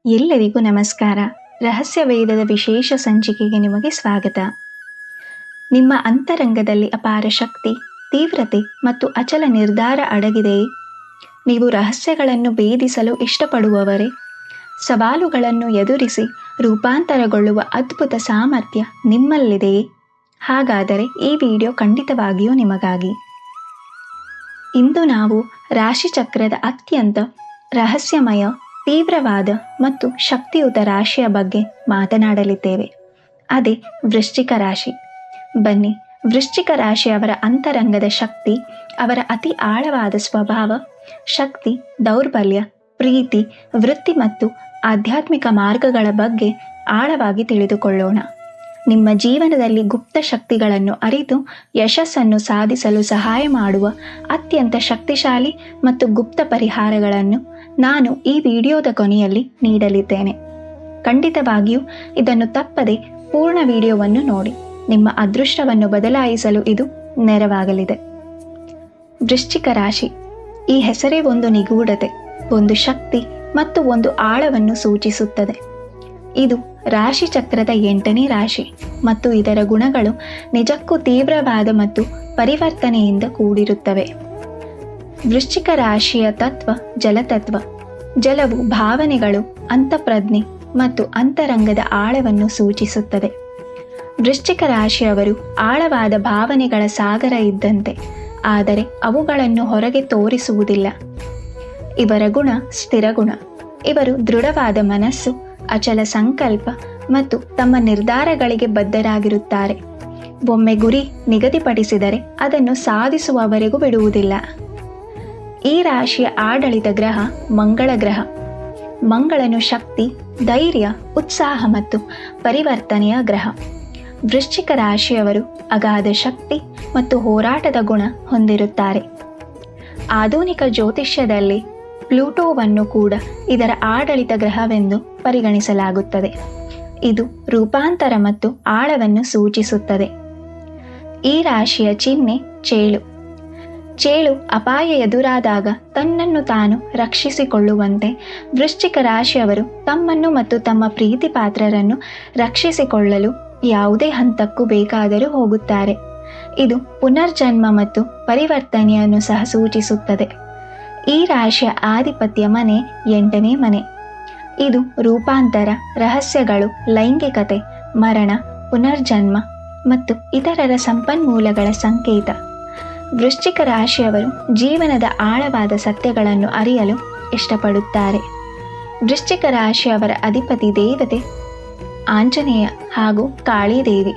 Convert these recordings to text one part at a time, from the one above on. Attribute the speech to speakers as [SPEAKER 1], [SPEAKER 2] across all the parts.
[SPEAKER 1] ಎಲ್ಲರಿಗೂ ನಮಸ್ಕಾರ. ರಹಸ್ಯ ವೇದದ ವಿಶೇಷ ಸಂಚಿಕೆಗೆ ನಿಮಗೆ ಸ್ವಾಗತ. ನಿಮ್ಮ ಅಂತರಂಗದಲ್ಲಿ ಅಪಾರ ಶಕ್ತಿ, ತೀವ್ರತೆ ಮತ್ತು ಅಚಲ ನಿರ್ಧಾರ ಅಡಗಿದೆಯೇ? ನೀವು ರಹಸ್ಯಗಳನ್ನು ಭೇದಿಸಲು ಇಷ್ಟಪಡುವವರೇ? ಸವಾಲುಗಳನ್ನು ಎದುರಿಸಿ ರೂಪಾಂತರಗೊಳ್ಳುವ ಅದ್ಭುತ ಸಾಮರ್ಥ್ಯ ನಿಮ್ಮಲ್ಲಿದೆಯೇ? ಹಾಗಾದರೆ ಈ ವಿಡಿಯೋ ಖಂಡಿತವಾಗಿಯೂ ನಿಮಗಾಗಿ. ಇಂದು ನಾವು ರಾಶಿಚಕ್ರದ ಅತ್ಯಂತ ರಹಸ್ಯಮಯ, ತೀವ್ರವಾದ ಮತ್ತು ಶಕ್ತಿಯುತ ರಾಶಿಯ ಬಗ್ಗೆ ಮಾತನಾಡಲಿದ್ದೇವೆ. ಅದೇ ವೃಶ್ಚಿಕ ರಾಶಿ. ಬನ್ನಿ, ವೃಶ್ಚಿಕ ರಾಶಿಯವರ ಅಂತರಂಗದ ಶಕ್ತಿ, ಅವರ ಅತಿ ಆಳವಾದ ಸ್ವಭಾವ, ಶಕ್ತಿ, ದೌರ್ಬಲ್ಯ, ಪ್ರೀತಿ, ವೃತ್ತಿ ಮತ್ತು ಆಧ್ಯಾತ್ಮಿಕ ಮಾರ್ಗಗಳ ಬಗ್ಗೆ ಆಳವಾಗಿ ತಿಳಿದುಕೊಳ್ಳೋಣ. ನಿಮ್ಮ ಜೀವನದಲ್ಲಿ ಗುಪ್ತ ಶಕ್ತಿಗಳನ್ನು ಅರಿತು ಯಶಸ್ಸನ್ನು ಸಾಧಿಸಲು ಸಹಾಯ ಮಾಡುವ ಅತ್ಯಂತ ಶಕ್ತಿಶಾಲಿ ಮತ್ತು ಗುಪ್ತ ಪರಿಹಾರಗಳನ್ನು ನಾನು ಈ ವಿಡಿಯೋದ ಕೊನೆಯಲ್ಲಿ ನೀಡಲಿದ್ದೇನೆ. ಖಂಡಿತವಾಗಿಯೂ ಇದನ್ನು ತಪ್ಪದೆ ಪೂರ್ಣ ವಿಡಿಯೋವನ್ನು ನೋಡಿ. ನಿಮ್ಮ ಅದೃಷ್ಟವನ್ನು ಬದಲಾಯಿಸಲು ಇದು ನೆರವಾಗಲಿದೆ. ವೃಶ್ಚಿಕ ರಾಶಿ. ಈ ಹೆಸರೇ ಒಂದು ನಿಗೂಢತೆ, ಒಂದು ಶಕ್ತಿ ಮತ್ತು ಒಂದು ಆಳವನ್ನು ಸೂಚಿಸುತ್ತದೆ. ಇದು ರಾಶಿ ಚಕ್ರದ 8ನೇ ರಾಶಿ ಮತ್ತು ಇದರ ಗುಣಗಳು ನಿಜಕ್ಕೂ ತೀವ್ರವಾದ ಮತ್ತು ಪರಿವರ್ತನೆಯಿಂದ ಕೂಡಿರುತ್ತವೆ. ವೃಶ್ಚಿಕ ರಾಶಿಯ ತತ್ವ ಜಲತತ್ವ. ಜಲವು ಭಾವನೆಗಳು, ಅಂತಃಪ್ರಜ್ಞೆ ಮತ್ತು ಅಂತರಂಗದ ಆಳವನ್ನು ಸೂಚಿಸುತ್ತದೆ. ವೃಶ್ಚಿಕ ರಾಶಿಯವರು ಆಳವಾದ ಭಾವನೆಗಳ ಸಾಗರ ಇದ್ದಂತೆ, ಆದರೆ ಅವುಗಳನ್ನು ಹೊರಗೆ ತೋರಿಸುವುದಿಲ್ಲ. ಇವರ ಗುಣ ಸ್ಥಿರಗುಣ. ಇವರು ದೃಢವಾದ ಮನಸ್ಸು, ಅಚಲ ಸಂಕಲ್ಪ ಮತ್ತು ತಮ್ಮ ನಿರ್ಧಾರಗಳಿಗೆ ಬದ್ಧರಾಗಿರುತ್ತಾರೆ. ಒಮ್ಮೆ ಗುರಿ ನಿಗದಿಪಡಿಸಿದರೆ ಅದನ್ನು ಸಾಧಿಸುವವರೆಗೂ ಬಿಡುವುದಿಲ್ಲ. ಈ ರಾಶಿಯ ಆಡಳಿತ ಗ್ರಹ ಮಂಗಳ ಗ್ರಹ. ಮಂಗಳನು ಶಕ್ತಿ, ಧೈರ್ಯ, ಉತ್ಸಾಹ ಮತ್ತು ಪರಿವರ್ತನೆಯ ಗ್ರಹ. ವೃಶ್ಚಿಕ ರಾಶಿಯವರು ಅಗಾಧ ಶಕ್ತಿ ಮತ್ತು ಹೋರಾಟದ ಗುಣ ಹೊಂದಿರುತ್ತಾರೆ. ಆಧುನಿಕ ಜ್ಯೋತಿಷ್ಯದಲ್ಲಿ ಪ್ಲೂಟೋವನ್ನು ಕೂಡ ಇದರ ಆಡಳಿತ ಗ್ರಹವೆಂದು ಪರಿಗಣಿಸಲಾಗುತ್ತದೆ. ಇದು ರೂಪಾಂತರ ಮತ್ತು ಆಳವನ್ನು ಸೂಚಿಸುತ್ತದೆ. ಈ ರಾಶಿಯ ಚಿಹ್ನೆ ಚೇಳು. ಚೇಳು ಅಪಾಯ ಎದುರಾದಾಗ ತನ್ನನ್ನು ತಾನು ರಕ್ಷಿಸಿಕೊಳ್ಳುವಂತೆ ವೃಶ್ಚಿಕ ರಾಶಿಯವರು ತಮ್ಮನ್ನು ಮತ್ತು ತಮ್ಮ ಪ್ರೀತಿ ಪಾತ್ರರನ್ನು ರಕ್ಷಿಸಿಕೊಳ್ಳಲು ಯಾವುದೇ ಹಂತಕ್ಕೂ ಬೇಕಾದರೂ ಹೋಗುತ್ತಾರೆ. ಇದು ಪುನರ್ಜನ್ಮ ಮತ್ತು ಪರಿವರ್ತನೆಯನ್ನು ಸಹ ಸೂಚಿಸುತ್ತದೆ. ಈ ರಾಶಿಯ ಆಧಿಪತ್ಯ ಮನೆ 8ನೇ ಮನೆ. ಇದು ರೂಪಾಂತರ, ರಹಸ್ಯಗಳು, ಲೈಂಗಿಕತೆ, ಮರಣ, ಪುನರ್ಜನ್ಮ ಮತ್ತು ಇತರರ ಸಂಪನ್ಮೂಲಗಳ ಸಂಕೇತ. ವೃಶ್ಚಿಕ ರಾಶಿಯವರು ಜೀವನದ ಆಳವಾದ ಸತ್ಯಗಳನ್ನು ಅರಿಯಲು ಇಷ್ಟಪಡುತ್ತಾರೆ. ವೃಶ್ಚಿಕ ರಾಶಿಯವರ ಅಧಿಪತಿ ದೇವತೆ ಆಂಜನೇಯ ಹಾಗೂ ಕಾಳಿ ದೇವಿ.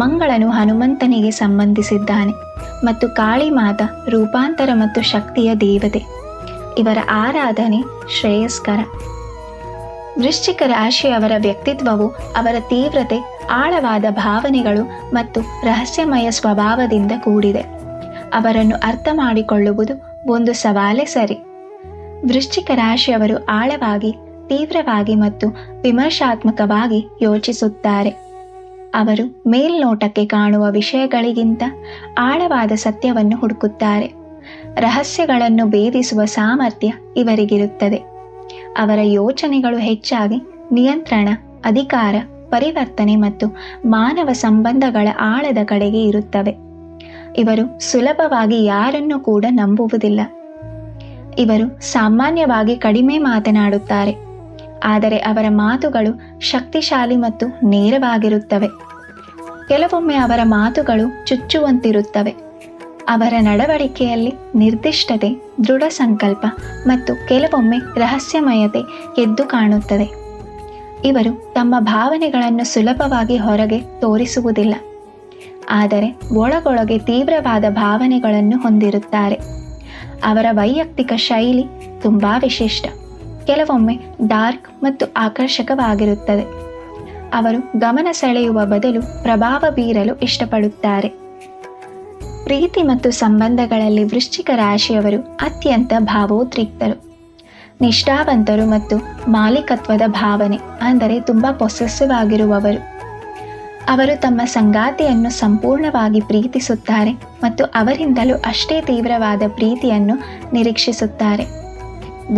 [SPEAKER 1] ಮಂಗಳನು ಹನುಮಂತನಿಗೆ ಸಂಬಂಧಿಸಿದ್ದಾನೆ ಮತ್ತು ಕಾಳಿ ಮಾತಾ ರೂಪಾಂತರ ಮತ್ತು ಶಕ್ತಿಯ ದೇವತೆ. ಇವರ ಆರಾಧನೆ ಶ್ರೇಯಸ್ಕರ. ವೃಶ್ಚಿಕ ರಾಶಿಯವರ ವ್ಯಕ್ತಿತ್ವವು ಅವರ ತೀವ್ರತೆ, ಆಳವಾದ ಭಾವನೆಗಳು ಮತ್ತು ರಹಸ್ಯಮಯ ಸ್ವಭಾವದಿಂದ ಕೂಡಿದೆ. ಅವರನ್ನು ಅರ್ಥ ಮಾಡಿಕೊಳ್ಳುವುದು ಒಂದು ಸವಾಲೇ ಸರಿ. ವೃಶ್ಚಿಕ ರಾಶಿಯವರು ಆಳವಾಗಿ, ತೀವ್ರವಾಗಿ ಮತ್ತು ವಿಮರ್ಶಾತ್ಮಕವಾಗಿ ಯೋಚಿಸುತ್ತಾರೆ. ಅವರು ಮೇಲ್ನೋಟಕ್ಕೆ ಕಾಣುವ ವಿಷಯಗಳಿಗಿಂತ ಆಳವಾದ ಸತ್ಯವನ್ನು ಹುಡುಕುತ್ತಾರೆ. ರಹಸ್ಯಗಳನ್ನು ಭೇದಿಸುವ ಸಾಮರ್ಥ್ಯ ಇವರಿಗಿರುತ್ತದೆ. ಅವರ ಯೋಚನೆಗಳು ಹೆಚ್ಚಾಗಿ ನಿಯಂತ್ರಣ, ಅಧಿಕಾರ, ಪರಿವರ್ತನೆ ಮತ್ತು ಮಾನವ ಸಂಬಂಧಗಳ ಆಳದ ಕಡೆಗೆ ಇರುತ್ತವೆ. ಇವರು ಸುಲಭವಾಗಿ ಯಾರನ್ನೂ ಕೂಡ ನಂಬುವುದಿಲ್ಲ. ಇವರು ಸಾಮಾನ್ಯವಾಗಿ ಕಡಿಮೆ ಮಾತನಾಡುತ್ತಾರೆ, ಆದರೆ ಅವರ ಮಾತುಗಳು ಶಕ್ತಿಶಾಲಿ ಮತ್ತು ನೇರವಾಗಿರುತ್ತವೆ. ಕೆಲವೊಮ್ಮೆ ಅವರ ಮಾತುಗಳು ಚುಚ್ಚುವಂತಿರುತ್ತವೆ. ಅವರ ನಡವಳಿಕೆಯಲ್ಲಿ ನಿರ್ದಿಷ್ಟತೆ, ದೃಢ ಸಂಕಲ್ಪ ಮತ್ತು ಕೆಲವೊಮ್ಮೆ ರಹಸ್ಯಮಯತೆ ಎದ್ದು ಕಾಣುತ್ತದೆ. ಇವರು ತಮ್ಮ ಭಾವನೆಗಳನ್ನು ಸುಲಭವಾಗಿ ಹೊರಗೆ ತೋರಿಸುವುದಿಲ್ಲ, ಆದರೆ ಒಳಗೊಳಗೆ ತೀವ್ರವಾದ ಭಾವನೆಗಳನ್ನು ಹೊಂದಿರುತ್ತಾರೆ. ಅವರ ವೈಯಕ್ತಿಕ ಶೈಲಿ ತುಂಬಾ ವಿಶಿಷ್ಟ, ಕೆಲವೊಮ್ಮೆ ಡಾರ್ಕ್ ಮತ್ತು ಆಕರ್ಷಕವಾಗಿರುತ್ತದೆ. ಅವರು ಗಮನ ಸೆಳೆಯುವ ಬದಲು ಪ್ರಭಾವ ಬೀರಲು ಇಷ್ಟಪಡುತ್ತಾರೆ. ಪ್ರೀತಿ ಮತ್ತು ಸಂಬಂಧಗಳಲ್ಲಿ ವೃಶ್ಚಿಕ ರಾಶಿಯವರು ಅತ್ಯಂತ ಭಾವೋದ್ರಿಕ್ತರು, ನಿಷ್ಠಾವಂತರು ಮತ್ತು ಮಾಲೀಕತ್ವದ ಭಾವನೆ ಅಂದರೆ ತುಂಬಾ ಪೊಸೆಸಿವ್ ಆಗಿರುವವರು. ಅವರು ತಮ್ಮ ಸಂಗಾತಿಯನ್ನು ಸಂಪೂರ್ಣವಾಗಿ ಪ್ರೀತಿಸುತ್ತಾರೆ ಮತ್ತು ಅವರಿಂದಲೂ ಅಷ್ಟೇ ತೀವ್ರವಾದ ಪ್ರೀತಿಯನ್ನು ನಿರೀಕ್ಷಿಸುತ್ತಾರೆ.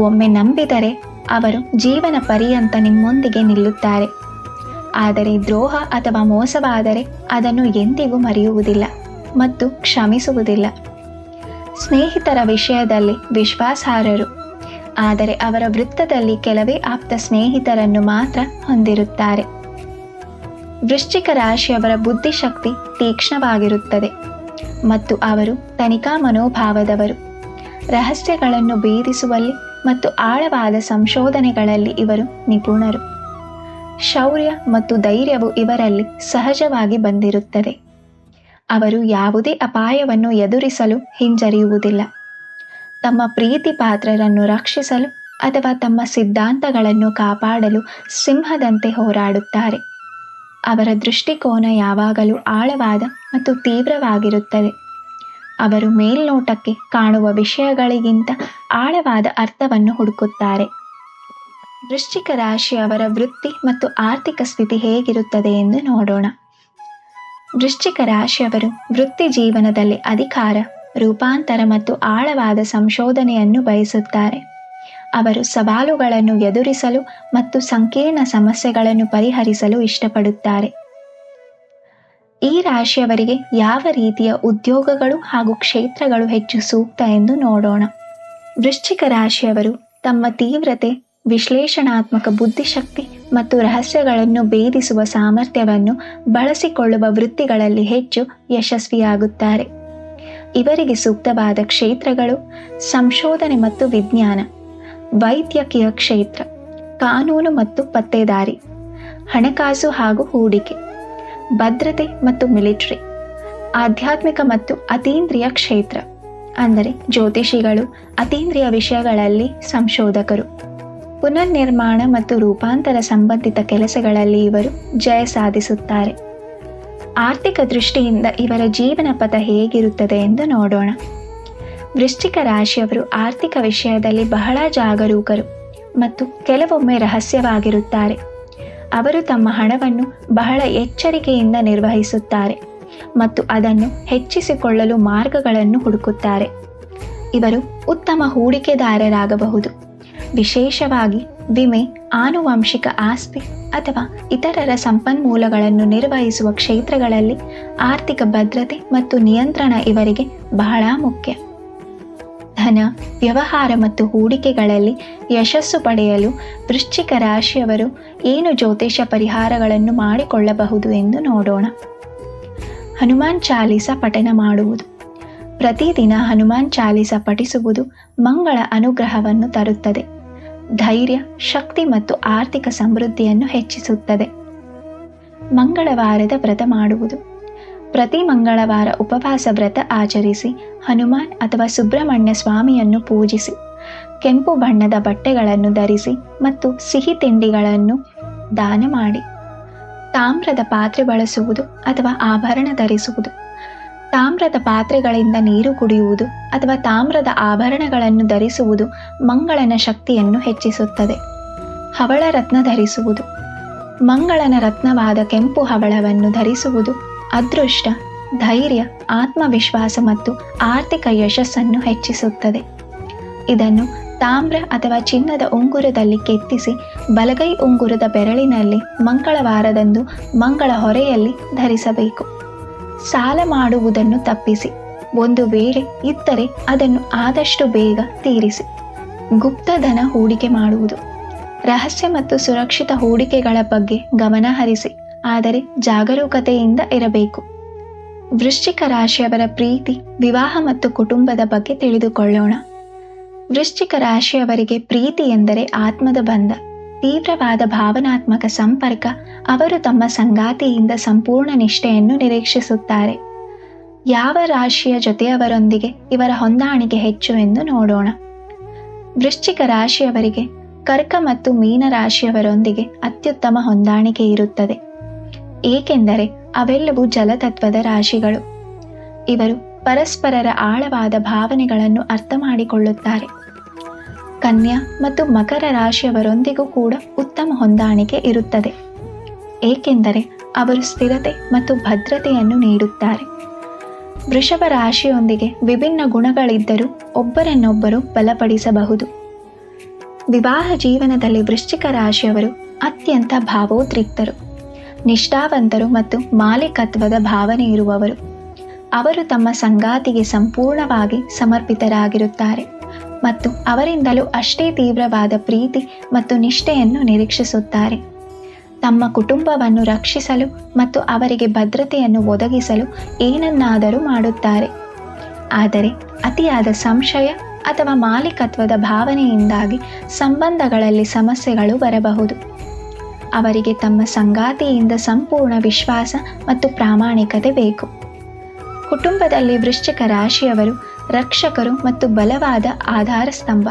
[SPEAKER 1] ಒಮ್ಮೆ ನಂಬಿದರೆ ಅವರು ಜೀವನ ಪರ್ಯಂತ ನಿಮ್ಮೊಂದಿಗೆ ನಿಲ್ಲುತ್ತಾರೆ. ಆದರೆ ದ್ರೋಹ ಅಥವಾ ಮೋಸವಾದರೆ ಅದನ್ನು ಎಂದಿಗೂ ಮರೆಯುವುದಿಲ್ಲ ಮತ್ತು ಕ್ಷಮಿಸುವುದಿಲ್ಲ. ಸ್ನೇಹಿತರ ವಿಷಯದಲ್ಲಿ ವಿಶ್ವಾಸಾರ್ಹರು, ಆದರೆ ಅವರ ವೃತ್ತದಲ್ಲಿ ಕೆಲವೇ ಆಪ್ತ ಸ್ನೇಹಿತರನ್ನು ಮಾತ್ರ ಹೊಂದಿರುತ್ತಾರೆ. ವೃಶ್ಚಿಕ ರಾಶಿಯವರ ಬುದ್ಧಿಶಕ್ತಿ ತೀಕ್ಷ್ಣವಾಗಿರುತ್ತದೆ ಮತ್ತು ಅವರು ತನಿಖಾ ಮನೋಭಾವದವರು. ರಹಸ್ಯಗಳನ್ನು ಭೇದಿಸುವಲ್ಲಿ ಮತ್ತು ಆಳವಾದ ಸಂಶೋಧನೆಗಳಲ್ಲಿ ಇವರು ನಿಪುಣರು. ಶೌರ್ಯ ಮತ್ತು ಧೈರ್ಯವು ಇವರಲ್ಲಿ ಸಹಜವಾಗಿ ಬಂದಿರುತ್ತದೆ. ಅವರು ಯಾವುದೇ ಅಪಾಯವನ್ನು ಎದುರಿಸಲು ಹಿಂಜರಿಯುವುದಿಲ್ಲ. ತಮ್ಮ ಪ್ರೀತಿ ಪಾತ್ರರನ್ನು ರಕ್ಷಿಸಲು ಅಥವಾ ತಮ್ಮ ಸಿದ್ಧಾಂತಗಳನ್ನು ಕಾಪಾಡಲು ಸಿಂಹದಂತೆ ಹೋರಾಡುತ್ತಾರೆ. ಅವರ ದೃಷ್ಟಿಕೋನ ಯಾವಾಗಲೂ ಆಳವಾದ ಮತ್ತು ತೀವ್ರವಾಗಿರುತ್ತದೆ. ಅವರು ಮೇಲ್ನೋಟಕ್ಕೆ ಕಾಣುವ ವಿಷಯಗಳಿಗಿಂತ ಆಳವಾದ ಅರ್ಥವನ್ನು ಹುಡುಕುತ್ತಾರೆ. ವೃಶ್ಚಿಕ ರಾಶಿಯವರ ವೃತ್ತಿ ಮತ್ತು ಆರ್ಥಿಕ ಸ್ಥಿತಿ ಹೇಗಿರುತ್ತದೆ ಎಂದು ನೋಡೋಣ. ವೃಶ್ಚಿಕ ರಾಶಿಯವರು ವೃತ್ತಿ ಜೀವನದಲ್ಲಿ ಅಧಿಕಾರ, ರೂಪಾಂತರ ಮತ್ತು ಆಳವಾದ ಸಂಶೋಧನೆಯನ್ನು ಬಯಸುತ್ತಾರೆ. ಅವರು ಸವಾಲುಗಳನ್ನು ಎದುರಿಸಲು ಮತ್ತು ಸಂಕೀರ್ಣ ಸಮಸ್ಯೆಗಳನ್ನು ಪರಿಹರಿಸಲು ಇಷ್ಟಪಡುತ್ತಾರೆ. ಈ ರಾಶಿಯವರಿಗೆ ಯಾವ ರೀತಿಯ ಉದ್ಯೋಗಗಳು ಹಾಗೂ ಕ್ಷೇತ್ರಗಳು ಹೆಚ್ಚು ಸೂಕ್ತ ಎಂದು ನೋಡೋಣ. ವೃಶ್ಚಿಕ ರಾಶಿಯವರು ತಮ್ಮ ತೀವ್ರತೆ, ವಿಶ್ಲೇಷಣಾತ್ಮಕ ಬುದ್ಧಿಶಕ್ತಿ ಮತ್ತು ರಹಸ್ಯಗಳನ್ನು ಭೇದಿಸುವ ಸಾಮರ್ಥ್ಯವನ್ನು ಬಳಸಿಕೊಳ್ಳುವ ವೃತ್ತಿಗಳಲ್ಲಿ ಹೆಚ್ಚು ಯಶಸ್ವಿಯಾಗುತ್ತಾರೆ. ಇವರಿಗೆ ಸೂಕ್ತವಾದ ಕ್ಷೇತ್ರಗಳು ಸಂಶೋಧನೆ ಮತ್ತು ವಿಜ್ಞಾನ, ವೈದ್ಯಕೀಯ ಕ್ಷೇತ್ರ, ಕಾನೂನು ಮತ್ತು ಪತ್ತೇದಾರಿ, ಹಣಕಾಸು ಹಾಗೂ ಹೂಡಿಕೆ, ಭದ್ರತೆ ಮತ್ತು ಮಿಲಿಟರಿ, ಆಧ್ಯಾತ್ಮಿಕ ಮತ್ತು ಅತೀಂದ್ರಿಯ ಕ್ಷೇತ್ರ ಅಂದರೆ ಜ್ಯೋತಿಷಿಗಳು, ಅತೀಂದ್ರಿಯ ವಿಷಯಗಳಲ್ಲಿ ಸಂಶೋಧಕರು, ಪುನರ್ನಿರ್ಮಾಣ ಮತ್ತು ರೂಪಾಂತರ ಸಂಬಂಧಿತ ಕೆಲಸಗಳಲ್ಲಿ ಇವರು ಜಯ ಸಾಧಿಸುತ್ತಾರೆ. ಆರ್ಥಿಕ ದೃಷ್ಟಿಯಿಂದ ಇವರ ಜೀವನ ಪಥ ಹೇಗಿರುತ್ತದೆ ಎಂದು ನೋಡೋಣ. ವೃಶ್ಚಿಕ ರಾಶಿಯವರು ಆರ್ಥಿಕ ವಿಷಯದಲ್ಲಿ ಬಹಳ ಜಾಗರೂಕರು ಮತ್ತು ಕೆಲವೊಮ್ಮೆ ರಹಸ್ಯವಾಗಿರುತ್ತಾರೆ. ಅವರು ತಮ್ಮ ಹಣವನ್ನು ಬಹಳ ಎಚ್ಚರಿಕೆಯಿಂದ ನಿರ್ವಹಿಸುತ್ತಾರೆ ಮತ್ತು ಅದನ್ನು ಹೆಚ್ಚಿಸಿಕೊಳ್ಳಲು ಮಾರ್ಗಗಳನ್ನು ಹುಡುಕುತ್ತಾರೆ. ಇವರು ಉತ್ತಮ ಹೂಡಿಕೆದಾರರಾಗಬಹುದು, ವಿಶೇಷವಾಗಿ ವಿಮೆ, ಆನುವಂಶಿಕ ಆಸ್ತಿ ಅಥವಾ ಇತರರ ಸಂಪನ್ಮೂಲಗಳನ್ನು ನಿರ್ವಹಿಸುವ ಕ್ಷೇತ್ರಗಳಲ್ಲಿ ಆರ್ಥಿಕ ಭದ್ರತೆ ಮತ್ತು ನಿಯಂತ್ರಣ ಇವರಿಗೆ ಬಹಳ ಮುಖ್ಯ. ಧನ, ವ್ಯವಹಾರ ಮತ್ತು ಹೂಡಿಕೆಗಳಲ್ಲಿ ಯಶಸ್ಸು ಪಡೆಯಲು ವೃಶ್ಚಿಕ ರಾಶಿಯವರು ಏನು ಜ್ಯೋತಿಷ ಪರಿಹಾರಗಳನ್ನು ಮಾಡಿಕೊಳ್ಳಬಹುದು ಎಂದು ನೋಡೋಣ. ಹನುಮಾನ್ ಚಾಲೀಸ ಪಠನ ಮಾಡುವುದು. ಪ್ರತಿದಿನ ಹನುಮಾನ್ ಚಾಲೀಸ ಪಠಿಸುವುದು ಮಂಗಳ ಅನುಗ್ರಹವನ್ನು ತರುತ್ತದೆ. ಧೈರ್ಯ, ಶಕ್ತಿ ಮತ್ತು ಆರ್ಥಿಕ ಸಮೃದ್ಧಿಯನ್ನು ಹೆಚ್ಚಿಸುತ್ತದೆ. ಮಂಗಳವಾರದ ವ್ರತ ಮಾಡುವುದು. ಪ್ರತಿ ಮಂಗಳವಾರ ಉಪವಾಸ ವ್ರತ ಆಚರಿಸಿ ಹನುಮಾನ್ ಅಥವಾ ಸುಬ್ರಹ್ಮಣ್ಯ ಸ್ವಾಮಿಯನ್ನು ಪೂಜಿಸಿ, ಕೆಂಪು ಬಣ್ಣದ ಬಟ್ಟೆಗಳನ್ನು ಧರಿಸಿ ಮತ್ತು ಸಿಹಿ ತಿಂಡಿಗಳನ್ನು ದಾನ ಮಾಡಿ. ತಾಮ್ರದ ಪಾತ್ರೆ ಬಳಸುವುದು ಅಥವಾ ಆಭರಣ ಧರಿಸುವುದು. ತಾಮ್ರದ ಪಾತ್ರೆಗಳಿಂದ ನೀರು ಕುಡಿಯುವುದು ಅಥವಾ ತಾಮ್ರದ ಆಭರಣಗಳನ್ನು ಧರಿಸುವುದು ಮಂಗಳನ ಶಕ್ತಿಯನ್ನು ಹೆಚ್ಚಿಸುತ್ತದೆ. ಹವಳ ರತ್ನ ಧರಿಸುವುದು. ಮಂಗಳನ ರತ್ನವಾದ ಕೆಂಪು ಹವಳವನ್ನು ಧರಿಸುವುದು ಅದೃಷ್ಟ, ಧೈರ್ಯ, ಆತ್ಮವಿಶ್ವಾಸ ಮತ್ತು ಆರ್ಥಿಕ ಯಶಸ್ಸನ್ನು ಹೆಚ್ಚಿಸುತ್ತದೆ. ಇದನ್ನು ತಾಮ್ರ ಅಥವಾ ಚಿನ್ನದ ಉಂಗುರದಲ್ಲಿ ಕೆತ್ತಿಸಿ ಬಲಗೈ ಉಂಗುರದ ಬೆರಳಿನಲ್ಲಿ ಮಂಗಳವಾರದಂದು ಮಂಗಳ ಹೊರೆಯಲ್ಲಿ ಧರಿಸಬೇಕು. ಸಾಲ ಮಾಡುವುದನ್ನು ತಪ್ಪಿಸಿ. ಒಂದು ವೇಳೆ ಇದ್ದರೆ ಅದನ್ನು ಆದಷ್ಟು ಬೇಗ ತೀರಿಸಿ. ಗುಪ್ತಧನ ಹೂಡಿಕೆ ಮಾಡುವುದು. ರಹಸ್ಯ ಮತ್ತು ಸುರಕ್ಷಿತ ಹೂಡಿಕೆಗಳ ಬಗ್ಗೆ ಗಮನ ಹರಿಸಿ, ಆದರೆ ಜಾಗರೂಕತೆಯಿಂದ ಇರಬೇಕು. ವೃಶ್ಚಿಕ ರಾಶಿಯವರ ಪ್ರೀತಿ, ವಿವಾಹ ಮತ್ತು ಕುಟುಂಬದ ಬಗ್ಗೆ ತಿಳಿದುಕೊಳ್ಳೋಣ. ವೃಶ್ಚಿಕ ರಾಶಿಯವರಿಗೆ ಪ್ರೀತಿ ಎಂದರೆ ಆತ್ಮದ ಬಂಧ, ತೀವ್ರವಾದ ಭಾವನಾತ್ಮಕ ಸಂಪರ್ಕ. ಅವರು ತಮ್ಮ ಸಂಗಾತಿಯಿಂದ ಸಂಪೂರ್ಣ ನಿಷ್ಠೆಯನ್ನು ನಿರೀಕ್ಷಿಸುತ್ತಾರೆ. ಯಾವ ರಾಶಿಯ ಜೊತೆಯವರೊಂದಿಗೆ ಇವರ ಹೊಂದಾಣಿಕೆ ಹೆಚ್ಚು ಎಂದು ನೋಡೋಣ. ವೃಶ್ಚಿಕ ರಾಶಿಯವರಿಗೆ ಕರ್ಕ ಮತ್ತು ಮೀನ ರಾಶಿಯವರೊಂದಿಗೆ ಅತ್ಯುತ್ತಮ ಹೊಂದಾಣಿಕೆ ಇರುತ್ತದೆ, ಏಕೆಂದರೆ ಅವೆಲ್ಲವೂ ಜಲತತ್ವದ ರಾಶಿಗಳು. ಇವರು ಪರಸ್ಪರರ ಆಳವಾದ ಭಾವನೆಗಳನ್ನು ಅರ್ಥ ಮಾಡಿಕೊಳ್ಳುತ್ತಾರೆ. ಕನ್ಯಾ ಮತ್ತು ಮಕರ ರಾಶಿಯವರೊಂದಿಗೂ ಕೂಡ ಉತ್ತಮ ಹೊಂದಾಣಿಕೆ ಇರುತ್ತದೆ, ಏಕೆಂದರೆ ಅವರು ಸ್ಥಿರತೆ ಮತ್ತು ಭದ್ರತೆಯನ್ನು ನೀಡುತ್ತಾರೆ. ವೃಷಭ ರಾಶಿಯೊಂದಿಗೆ ವಿಭಿನ್ನ ಗುಣಗಳಿದ್ದರೂ ಒಬ್ಬರನ್ನೊಬ್ಬರು ಬಲಪಡಿಸಬಹುದು. ವಿವಾಹ ಜೀವನದಲ್ಲಿ ವೃಶ್ಚಿಕ ರಾಶಿಯವರು ಅತ್ಯಂತ ಭಾವೋದ್ರಿಕ್ತರು, ನಿಷ್ಠಾವಂತರು ಮತ್ತು ಮಾಲೀಕತ್ವದ ಭಾವನೆ ಇರುವವರು. ಅವರು ತಮ್ಮ ಸಂಗಾತಿಗೆ ಸಂಪೂರ್ಣವಾಗಿ ಸಮರ್ಪಿತರಾಗಿರುತ್ತಾರೆ ಮತ್ತು ಅವರಿಂದಲೂ ಅಷ್ಟೇ ತೀವ್ರವಾದ ಪ್ರೀತಿ ಮತ್ತು ನಿಷ್ಠೆಯನ್ನು ನಿರೀಕ್ಷಿಸುತ್ತಾರೆ. ತಮ್ಮ ಕುಟುಂಬವನ್ನು ರಕ್ಷಿಸಲು ಮತ್ತು ಅವರಿಗೆ ಭದ್ರತೆಯನ್ನು ಒದಗಿಸಲು ಏನನ್ನಾದರೂ ಮಾಡುತ್ತಾರೆ. ಆದರೆ ಅತಿಯಾದ ಸಂಶಯ ಅಥವಾ ಮಾಲೀಕತ್ವದ ಭಾವನೆಯಿಂದಾಗಿ ಸಂಬಂಧಗಳಲ್ಲಿ ಸಮಸ್ಯೆಗಳು ಬರಬಹುದು. ಅವರಿಗೆ ತಮ್ಮ ಸಂಗಾತಿಯಿಂದ ಸಂಪೂರ್ಣ ವಿಶ್ವಾಸ ಮತ್ತು ಪ್ರಾಮಾಣಿಕತೆ ಬೇಕು. ಕುಟುಂಬದಲ್ಲಿ ವೃಶ್ಚಿಕ ರಾಶಿಯವರು ರಕ್ಷಕರು ಮತ್ತು ಬಲವಾದ ಆಧಾರ ಸ್ತಂಭ.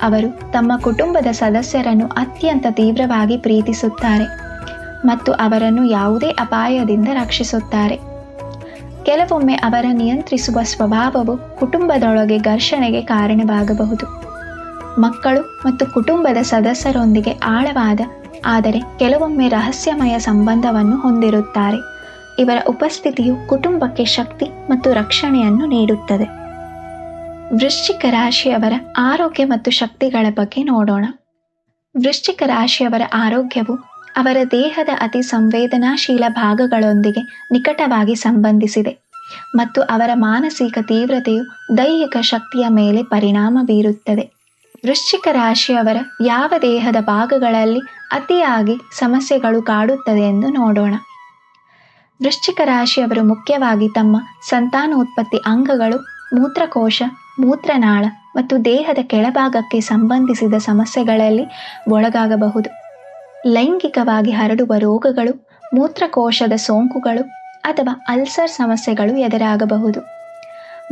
[SPEAKER 1] ಅವರು ತಮ್ಮ ಕುಟುಂಬದ ಸದಸ್ಯರನ್ನು ಅತ್ಯಂತ ತೀವ್ರವಾಗಿ ಪ್ರೀತಿಸುತ್ತಾರೆ ಮತ್ತು ಅವರನ್ನು ಯಾವುದೇ ಅಪಾಯದಿಂದ ರಕ್ಷಿಸುತ್ತಾರೆ. ಕೆಲವೊಮ್ಮೆ ಅವರ ನಿಯಂತ್ರಿಸುವ ಸ್ವಭಾವವು ಕುಟುಂಬದೊಳಗೆ ಘರ್ಷಣೆಗೆ ಕಾರಣವಾಗಬಹುದು. ಮಕ್ಕಳು ಮತ್ತು ಕುಟುಂಬದ ಸದಸ್ಯರೊಂದಿಗೆ ಆಳವಾದ ಆದರೆ ಕೆಲವೊಮ್ಮೆ ರಹಸ್ಯಮಯ ಸಂಬಂಧವನ್ನು ಹೊಂದಿರುತ್ತಾರೆ. ಇವರ ಉಪಸ್ಥಿತಿಯು ಕುಟುಂಬಕ್ಕೆ ಶಕ್ತಿ ಮತ್ತು ರಕ್ಷಣೆಯನ್ನು ನೀಡುತ್ತದೆ. ವೃಶ್ಚಿಕ ರಾಶಿಯವರ ಆರೋಗ್ಯ ಮತ್ತು ಶಕ್ತಿಗಳ ಬಗ್ಗೆ ನೋಡೋಣ. ವೃಶ್ಚಿಕ ರಾಶಿಯವರ ಆರೋಗ್ಯವು ಅವರ ದೇಹದ ಅತಿ ಸಂವೇದನಾಶೀಲ ಭಾಗಗಳೊಂದಿಗೆ ನಿಕಟವಾಗಿ ಸಂಬಂಧಿಸಿದೆ ಮತ್ತು ಅವರ ಮಾನಸಿಕ ತೀವ್ರತೆಯು ದೈಹಿಕ ಶಕ್ತಿಯ ಮೇಲೆ ಪರಿಣಾಮ ಬೀರುತ್ತದೆ. ವೃಶ್ಚಿಕ ರಾಶಿಯವರ ಯಾವ ದೇಹದ ಭಾಗಗಳಲ್ಲಿ ಅತಿಯಾಗಿ ಸಮಸ್ಯೆಗಳು ಕಾಡುತ್ತದೆ ಎಂದು ನೋಡೋಣ. ವೃಶ್ಚಿಕ ರಾಶಿಯವರು ಮುಖ್ಯವಾಗಿ ತಮ್ಮ ಸಂತಾನೋತ್ಪತ್ತಿ ಅಂಗಗಳು, ಮೂತ್ರಕೋಶ, ಮೂತ್ರನಾಳ ಮತ್ತು ದೇಹದ ಕೆಳಭಾಗಕ್ಕೆ ಸಂಬಂಧಿಸಿದ ಸಮಸ್ಯೆಗಳಲ್ಲಿ ಒಳಗಾಗಬಹುದು. ಲೈಂಗಿಕವಾಗಿ ಹರಡುವ ರೋಗಗಳು, ಮೂತ್ರಕೋಶದ ಸೋಂಕುಗಳು ಅಥವಾ ಅಲ್ಸರ್ ಸಮಸ್ಯೆಗಳು ಎದುರಾಗಬಹುದು.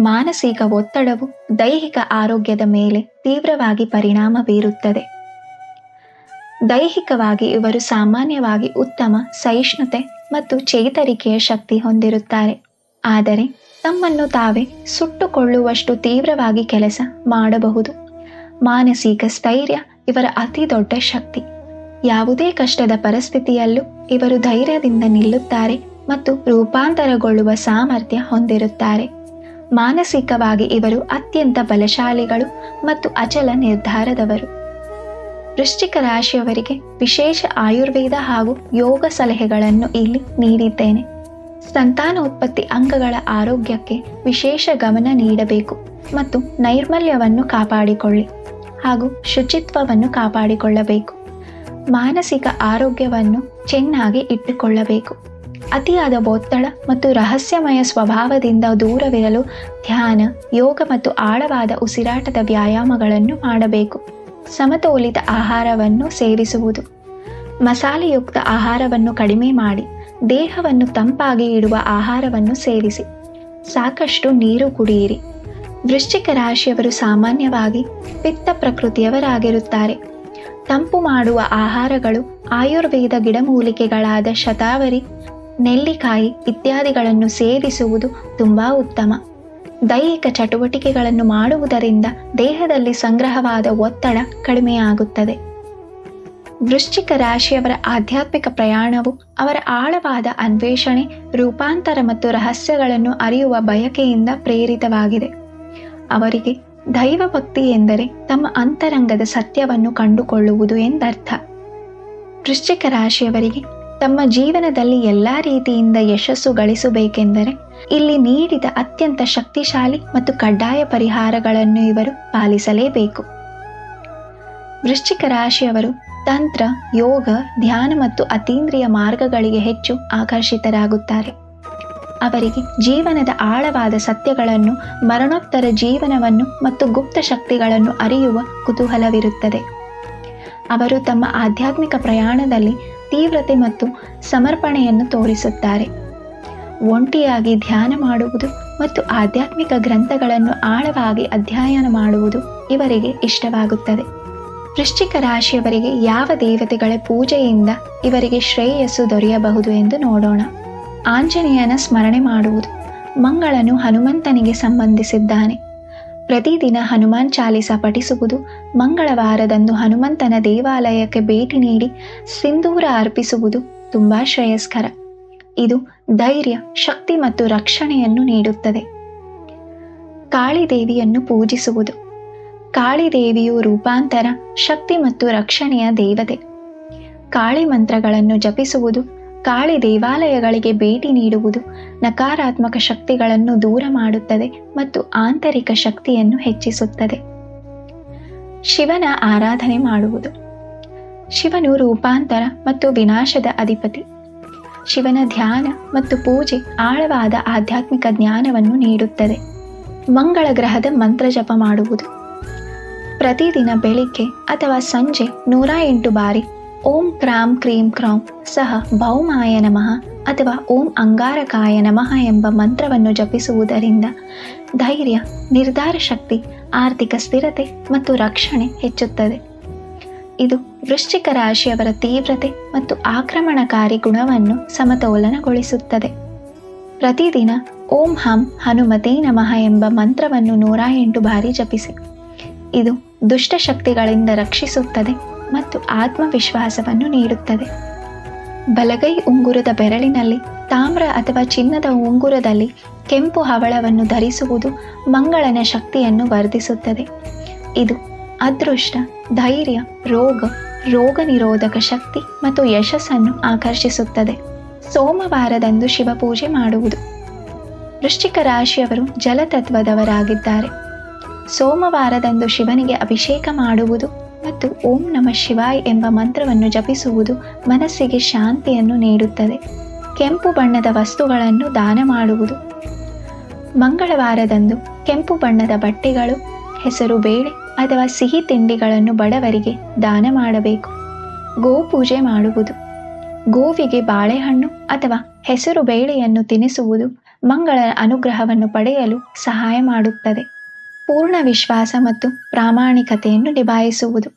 [SPEAKER 1] ಮಾನಸಿಕ ಒತ್ತಡವು ದೈಹಿಕ ಆರೋಗ್ಯದ ಮೇಲೆ ತೀವ್ರವಾಗಿ ಪರಿಣಾಮ ಬೀರುತ್ತದೆ. ದೈಹಿಕವಾಗಿ ಇವರು ಸಾಮಾನ್ಯವಾಗಿ ಉತ್ತಮ ಸಹಿಷ್ಣುತೆ ಮತ್ತು ಚೇತರಿಕೆಯ ಶಕ್ತಿ ಹೊಂದಿರುತ್ತಾರೆ, ಆದರೆ ತಮ್ಮನ್ನು ತಾವೇ ಸುಟ್ಟುಕೊಳ್ಳುವಷ್ಟು ತೀವ್ರವಾಗಿ ಕೆಲಸ ಮಾಡಬಹುದು. ಮಾನಸಿಕ ಸ್ಥೈರ್ಯ ಇವರ ಅತಿ ದೊಡ್ಡ ಶಕ್ತಿ. ಯಾವುದೇ ಕಷ್ಟದ ಪರಿಸ್ಥಿತಿಯಲ್ಲೂ ಇವರು ಧೈರ್ಯದಿಂದ ನಿಲ್ಲುತ್ತಾರೆ ಮತ್ತು ರೂಪಾಂತರಗೊಳ್ಳುವ ಸಾಮರ್ಥ್ಯ ಹೊಂದಿರುತ್ತಾರೆ. ಮಾನಸಿಕವಾಗಿ ಇವರು ಅತ್ಯಂತ ಬಲಶಾಲಿಗಳು ಮತ್ತು ಅಚಲ ನಿರ್ಧಾರದವರು. ವೃಶ್ಚಿಕ ರಾಶಿಯವರಿಗೆ ವಿಶೇಷ ಆಯುರ್ವೇದ ಹಾಗೂ ಯೋಗ ಸಲಹೆಗಳನ್ನು ಇಲ್ಲಿ ನೀಡಿದ್ದೇನೆ. ಸಂತಾನೋತ್ಪತ್ತಿ ಅಂಗಗಳ ಆರೋಗ್ಯಕ್ಕೆ ವಿಶೇಷ ಗಮನ ನೀಡಬೇಕು ಮತ್ತು ನೈರ್ಮಲ್ಯವನ್ನು ಕಾಪಾಡಿಕೊಳ್ಳಿ ಹಾಗೂ ಶುಚಿತ್ವವನ್ನು ಕಾಪಾಡಿಕೊಳ್ಳಬೇಕು. ಮಾನಸಿಕ ಆರೋಗ್ಯವನ್ನು ಚೆನ್ನಾಗಿ ಇಟ್ಟುಕೊಳ್ಳಬೇಕು. ಅತಿಯಾದ ಒತ್ತಡ ಮತ್ತು ರಹಸ್ಯಮಯ ಸ್ವಭಾವದಿಂದ ದೂರವಿರಲು ಧ್ಯಾನ, ಯೋಗ ಮತ್ತು ಆಳವಾದ ಉಸಿರಾಟದ ವ್ಯಾಯಾಮಗಳನ್ನು ಮಾಡಬೇಕು. ಸಮತೋಲಿತ ಆಹಾರವನ್ನು ಸೇವಿಸುವುದು, ಮಸಾಲೆಯುಕ್ತ ಆಹಾರವನ್ನು ಕಡಿಮೆ ಮಾಡಿ, ದೇಹವನ್ನು ತಂಪಾಗಿ ಇಡುವ ಆಹಾರವನ್ನು ಸೇವಿಸಿ, ಸಾಕಷ್ಟು ನೀರು ಕುಡಿಯಿರಿ. ವೃಶ್ಚಿಕ ರಾಶಿಯವರು ಸಾಮಾನ್ಯವಾಗಿ ಪಿತ್ತ ಪ್ರಕೃತಿಯವರಾಗಿರುತ್ತಾರೆ. ತಂಪು ಮಾಡುವ ಆಹಾರಗಳು, ಆಯುರ್ವೇದ ಗಿಡಮೂಲಿಕೆಗಳಾದ ಶತಾವರಿ, ನೆಲ್ಲಿಕಾಯಿ ಇತ್ಯಾದಿಗಳನ್ನು ಸೇವಿಸುವುದು ತುಂಬಾ ಉತ್ತಮ. ದೈಹಿಕ ಚಟುವಟಿಕೆಗಳನ್ನು ಮಾಡುವುದರಿಂದ ದೇಹದಲ್ಲಿ ಸಂಗ್ರಹವಾದ ಒತ್ತಡ ಕಡಿಮೆಯಾಗುತ್ತದೆ. ವೃಶ್ಚಿಕ ರಾಶಿಯವರ ಆಧ್ಯಾತ್ಮಿಕ ಪ್ರಯಾಣವು ಅವರ ಆಳವಾದ ಅನ್ವೇಷಣೆ, ರೂಪಾಂತರ ಮತ್ತು ರಹಸ್ಯಗಳನ್ನು ಅರಿಯುವ ಬಯಕೆಯಿಂದ ಪ್ರೇರಿತವಾಗಿದೆ. ಅವರಿಗೆ ದೈವಭಕ್ತಿ ಎಂದರೆ ತಮ್ಮ ಅಂತರಂಗದ ಸತ್ಯವನ್ನು ಕಂಡುಕೊಳ್ಳುವುದು ಎಂದರ್ಥ. ವೃಶ್ಚಿಕ ರಾಶಿಯವರಿಗೆ ತಮ್ಮ ಜೀವನದಲ್ಲಿ ಎಲ್ಲ ರೀತಿಯಿಂದ ಯಶಸ್ಸು ಗಳಿಸಬೇಕೆಂದರೆ ಇಲ್ಲಿ ನೀಡಿದ ಅತ್ಯಂತ ಶಕ್ತಿಶಾಲಿ ಮತ್ತು ಕಡ್ಡಾಯ ಪರಿಹಾರಗಳನ್ನು ಇವರು ಪಾಲಿಸಲೇಬೇಕು. ವೃಶ್ಚಿಕ ರಾಶಿಯವರು ತಂತ್ರ, ಯೋಗ, ಧ್ಯಾನ ಮತ್ತು ಅತೀಂದ್ರಿಯ ಮಾರ್ಗಗಳಿಗೆ ಹೆಚ್ಚು ಆಕರ್ಷಿತರಾಗುತ್ತಾರೆ. ಅವರಿಗೆ ಜೀವನದ ಆಳವಾದ ಸತ್ಯಗಳನ್ನು, ಮರಣೋತ್ತರ ಜೀವನವನ್ನು ಮತ್ತು ಗುಪ್ತ ಶಕ್ತಿಗಳನ್ನು ಅರಿಯುವ ಕುತೂಹಲವಿರುತ್ತದೆ. ಅವರು ತಮ್ಮ ಆಧ್ಯಾತ್ಮಿಕ ಪ್ರಯಾಣದಲ್ಲಿ ತೀವ್ರತೆ ಮತ್ತು ಸಮರ್ಪಣೆಯನ್ನು ತೋರಿಸುತ್ತಾರೆ. ಒಂಟಿಯಾಗಿ ಧ್ಯಾನ ಮಾಡುವುದು ಮತ್ತು ಆಧ್ಯಾತ್ಮಿಕ ಗ್ರಂಥಗಳನ್ನು ಆಳವಾಗಿ ಅಧ್ಯಯನ ಮಾಡುವುದು ಇವರಿಗೆ ಇಷ್ಟವಾಗುತ್ತದೆ. ವೃಶ್ಚಿಕ ರಾಶಿಯವರಿಗೆ ಯಾವ ದೇವತೆಗಳ ಪೂಜೆಯಿಂದ ಇವರಿಗೆ ಶ್ರೇಯಸ್ಸು ದೊರೆಯಬಹುದು ಎಂದು ನೋಡೋಣ. ಆಂಜನೇಯನ ಸ್ಮರಣೆ ಮಾಡುವುದು. ಮಂಗಳನು ಹನುಮಂತನಿಗೆ ಸಂಬಂಧಿಸಿದ್ದಾನೆ. ಪ್ರತಿದಿನ ಹನುಮಾನ್ ಚಾಲಿಸ ಪಠಿಸುವುದು, ಮಂಗಳವಾರದಂದು ಹನುಮಂತನ ದೇವಾಲಯಕ್ಕೆ ಭೇಟಿ ನೀಡಿ ಸಿಂಧೂರ ಅರ್ಪಿಸುವುದು ತುಂಬಾ ಶ್ರೇಯಸ್ಕರ. ಇದು ಧೈರ್ಯ, ಶಕ್ತಿ ಮತ್ತು ರಕ್ಷಣೆಯನ್ನು ನೀಡುತ್ತದೆ. ಕಾಳಿದೇವಿಯನ್ನು ಪೂಜಿಸುವುದು. ಕಾಳಿದೇವಿಯು ರೂಪಾಂತರ, ಶಕ್ತಿ ಮತ್ತು ರಕ್ಷಣೆಯ ದೇವತೆ. ಕಾಳಿ ಮಂತ್ರಗಳನ್ನು ಜಪಿಸುವುದು, ಕಾಳಿ ದೇವಾಲಯಗಳಿಗೆ ಭೇಟಿ ನೀಡುವುದು ನಕಾರಾತ್ಮಕ ಶಕ್ತಿಗಳನ್ನು ದೂರ ಮಾಡುತ್ತದೆ ಮತ್ತು ಆಂತರಿಕ ಶಕ್ತಿಯನ್ನು ಹೆಚ್ಚಿಸುತ್ತದೆ. ಶಿವನ ಆರಾಧನೆ ಮಾಡುವುದು. ಶಿವನು ರೂಪಾಂತರ ಮತ್ತು ವಿನಾಶದ ಅಧಿಪತಿ. ಶಿವನ ಧ್ಯಾನ ಮತ್ತು ಪೂಜೆ ಆಳವಾದ ಆಧ್ಯಾತ್ಮಿಕ ಜ್ಞಾನವನ್ನು ನೀಡುತ್ತದೆ. ಮಂಗಳ ಗ್ರಹದ ಮಂತ್ರ ಜಪ ಮಾಡುವುದು. ಪ್ರತಿದಿನ ಬೆಳಿಗ್ಗೆ ಅಥವಾ ಸಂಜೆ 108 ಬಾರಿ ಓಂ ಕ್ರಾಂ ಕ್ರೀಂ ಕ್ರೌಂ ಸಹ ಭೌಮಾಯ ನಮಃ ಅಥವಾ ಓಂ ಅಂಗಾರಕಾಯ ನಮಃ ಎಂಬ ಮಂತ್ರವನ್ನು ಜಪಿಸುವುದರಿಂದ ಧೈರ್ಯ, ನಿರ್ಧಾರ ಶಕ್ತಿ, ಆರ್ಥಿಕ ಸ್ಥಿರತೆ ಮತ್ತು ರಕ್ಷಣೆ ಹೆಚ್ಚುತ್ತದೆ. ಇದು ವೃಶ್ಚಿಕ ರಾಶಿಯವರ ತೀವ್ರತೆ ಮತ್ತು ಆಕ್ರಮಣಕಾರಿ ಗುಣವನ್ನು ಸಮತೋಲನಗೊಳಿಸುತ್ತದೆ. ಪ್ರತಿದಿನ ಓಂ ಹಂ ಹನುಮತೇ ನಮಃ ಎಂಬ ಮಂತ್ರವನ್ನು 108 ಬಾರಿ ಜಪಿಸಿ. ಇದು ದುಷ್ಟಶಕ್ತಿಗಳಿಂದ ರಕ್ಷಿಸುತ್ತದೆ ಮತ್ತು ಆತ್ಮವಿಶ್ವಾಸವನ್ನು ನೀಡುತ್ತದೆ. ಬಲಗೈ ಉಂಗುರದ ಬೆರಳಿನಲ್ಲಿ ತಾಮ್ರ ಅಥವಾ ಚಿನ್ನದ ಉಂಗುರದಲ್ಲಿ ಕೆಂಪು ಹವಳವನ್ನು ಧರಿಸುವುದು ಮಂಗಳನ ಶಕ್ತಿಯನ್ನು ವರ್ಧಿಸುತ್ತದೆ. ಇದು ಅದೃಷ್ಟ, ಧೈರ್ಯ, ರೋಗ ನಿರೋಧಕ ಶಕ್ತಿ ಮತ್ತು ಯಶಸ್ಸನ್ನು ಆಕರ್ಷಿಸುತ್ತದೆ. ಸೋಮವಾರದಂದು ಶಿವಪೂಜೆ ಮಾಡುವುದು. ವೃಶ್ಚಿಕ ರಾಶಿಯವರು ಜಲತತ್ವದವರಾಗಿದ್ದಾರೆ. ಸೋಮವಾರದಂದು ಶಿವನಿಗೆ ಅಭಿಷೇಕ ಮಾಡುವುದು ಮತ್ತು ಓಂ ನಮಃ ಶಿವಾಯ್ ಎಂಬ ಮಂತ್ರವನ್ನು ಜಪಿಸುವುದು ಮನಸ್ಸಿಗೆ ಶಾಂತಿಯನ್ನು ನೀಡುತ್ತದೆ. ಕೆಂಪು ಬಣ್ಣದ ವಸ್ತುಗಳನ್ನು ದಾನ ಮಾಡುವುದು. ಮಂಗಳವಾರದಂದು ಕೆಂಪು ಬಣ್ಣದ ಬಟ್ಟೆಗಳು, ಹೆಸರು ಬೇಳೆ ಅಥವಾ ಸಿಹಿ ತಿಂಡಿಗಳನ್ನು ಬಡವರಿಗೆ ದಾನ ಮಾಡಬೇಕು. ಗೋಪೂಜೆ ಮಾಡುವುದು. ಗೋವಿಗೆ ಬಾಳೆಹಣ್ಣು ಅಥವಾ ಹೆಸರು ಬೇಳೆಯನ್ನು ತಿನ್ನಿಸುವುದು ಮಂಗಳನ ಅನುಗ್ರಹವನ್ನು ಪಡೆಯಲು ಸಹಾಯ ಮಾಡುತ್ತದೆ. ಪೂರ್ಣ ವಿಶ್ವಾಸ ಮತ್ತು ಪ್ರಾಮಾಣಿಕತೆಯನ್ನು ನಿಭಾಯಿಸುವುದು.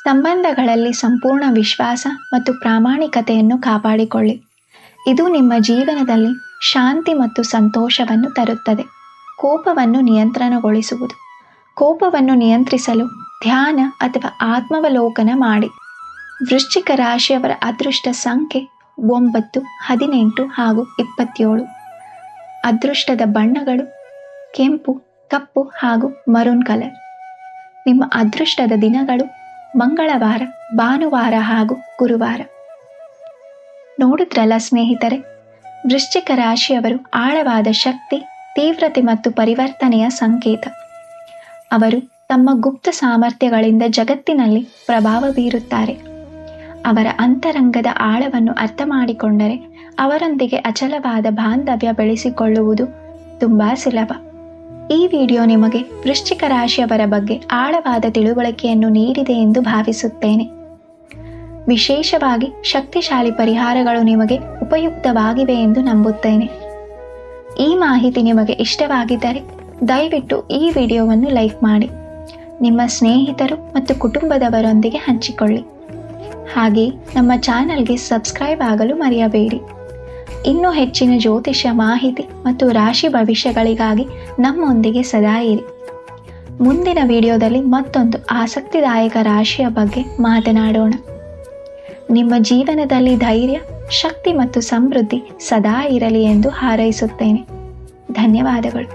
[SPEAKER 1] ಸಂಬಂಧಗಳಲ್ಲಿ ಸಂಪೂರ್ಣ ವಿಶ್ವಾಸ ಮತ್ತು ಪ್ರಾಮಾಣಿಕತೆಯನ್ನು ಕಾಪಾಡಿಕೊಳ್ಳಿ. ಇದು ನಿಮ್ಮ ಜೀವನದಲ್ಲಿ ಶಾಂತಿ ಮತ್ತು ಸಂತೋಷವನ್ನು ತರುತ್ತದೆ. ಕೋಪವನ್ನು ನಿಯಂತ್ರಣಗೊಳಿಸುವುದು. ಕೋಪವನ್ನು ನಿಯಂತ್ರಿಸಲು ಧ್ಯಾನ ಅಥವಾ ಆತ್ಮಾವಲೋಕನ ಮಾಡಿ. ವೃಶ್ಚಿಕ ರಾಶಿಯವರ ಅದೃಷ್ಟ ಸಂಖ್ಯೆ 9, 18 ಹಾಗೂ 27. ಅದೃಷ್ಟದ ಬಣ್ಣಗಳು ಕೆಂಪು, ಕಪ್ಪು ಹಾಗೂ ಮರೂನ್ ಕಲರ್. ನಿಮ್ಮ ಅದೃಷ್ಟದ ದಿನಗಳು ಮಂಗಳವಾರ, ಭಾನುವಾರ ಹಾಗೂ ಗುರುವಾರ. ನೋಡಿದ್ರಲ್ಲ ಸ್ನೇಹಿತರೆ, ವೃಶ್ಚಿಕ ರಾಶಿಯವರು ಆಳವಾದ ಶಕ್ತಿ, ತೀವ್ರತೆ ಮತ್ತು ಪರಿವರ್ತನೆಯ ಸಂಕೇತ. ಅವರು ತಮ್ಮ ಗುಪ್ತ ಸಾಮರ್ಥ್ಯಗಳಿಂದ ಜಗತ್ತಿನಲ್ಲಿ ಪ್ರಭಾವ ಬೀರುತ್ತಾರೆ. ಅವರ ಅಂತರಂಗದ ಆಳವನ್ನು ಅರ್ಥ ಮಾಡಿಕೊಂಡರೆ ಅವರೊಂದಿಗೆ ಅಚಲವಾದ ಬಾಂಧವ್ಯ ಬೆಳೆಸಿಕೊಳ್ಳುವುದು ತುಂಬಾ ಸುಲಭ. ಈ ವಿಡಿಯೋ ನಿಮಗೆ ವೃಶ್ಚಿಕ ರಾಶಿಯವರ ಬಗ್ಗೆ ಆಳವಾದ ತಿಳುವಳಿಕೆಯನ್ನು ನೀಡಿದೆ ಎಂದು ಭಾವಿಸುತ್ತೇನೆ. ವಿಶೇಷವಾಗಿ ಶಕ್ತಿಶಾಲಿ ಪರಿಹಾರಗಳು ನಿಮಗೆ ಉಪಯುಕ್ತವಾಗಿವೆ ಎಂದು ನಂಬುತ್ತೇನೆ. ಈ ಮಾಹಿತಿ ನಿಮಗೆ ಇಷ್ಟವಾಗಿದ್ದರೆ ದಯವಿಟ್ಟು ಈ ವಿಡಿಯೋವನ್ನು ಲೈಕ್ ಮಾಡಿ, ನಿಮ್ಮ ಸ್ನೇಹಿತರು ಮತ್ತು ಕುಟುಂಬದವರೊಂದಿಗೆ ಹಂಚಿಕೊಳ್ಳಿ. ಹಾಗೆ ನಮ್ಮ ಚಾನಲ್ಗೆ ಸಬ್ಸ್ಕ್ರೈಬ್ ಆಗಲು ಮರೆಯಬೇಡಿ. ಇನ್ನೂ ಹೆಚ್ಚಿನ ಜ್ಯೋತಿಷ್ಯ ಮಾಹಿತಿ ಮತ್ತು ರಾಶಿ ಭವಿಷ್ಯಗಳಿಗಾಗಿ ನಮ್ಮೊಂದಿಗೆ ಸದಾ ಇರಿ. ಮುಂದಿನ ವಿಡಿಯೋದಲ್ಲಿ ಮತ್ತೊಂದು ಆಸಕ್ತಿದಾಯಕ ರಾಶಿಯ ಬಗ್ಗೆ ಮಾತನಾಡೋಣ. ನಿಮ್ಮ ಜೀವನದಲ್ಲಿ ಧೈರ್ಯ, ಶಕ್ತಿ ಮತ್ತು ಸಮೃದ್ಧಿ ಸದಾ ಇರಲಿ ಎಂದು ಹಾರೈಸುತ್ತೇನೆ. ಧನ್ಯವಾದಗಳು.